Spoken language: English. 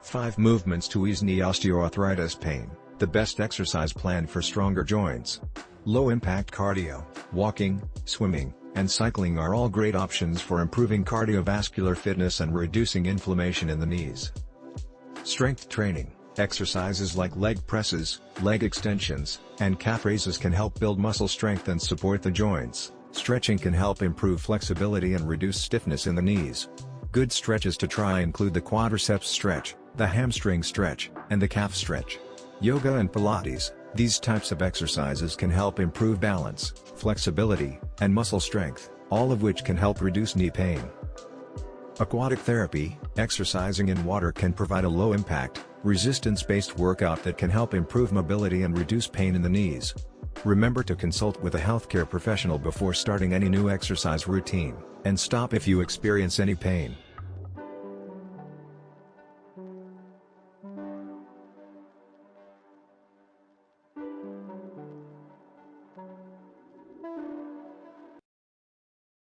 5 movements to ease knee osteoarthritis pain, the best exercise plan for stronger joints. Low-impact cardio, walking, swimming, and cycling are all great options for improving cardiovascular fitness and reducing inflammation in the knees. Strength training, exercises like leg presses, leg extensions, and calf raises can help build muscle strength and support the joints. Stretching can help improve flexibility and reduce stiffness in the knees. Good stretches to try include the quadriceps stretch, the hamstring stretch, and the calf stretch. Yoga and Pilates, these types of exercises can help improve balance, flexibility, and muscle strength, all of which can help reduce knee pain. Aquatic therapy, exercising in water can provide a low-impact, resistance-based workout that can help improve mobility and reduce pain in the knees. Remember to consult with a healthcare professional before starting any new exercise routine, and stop if you experience any pain.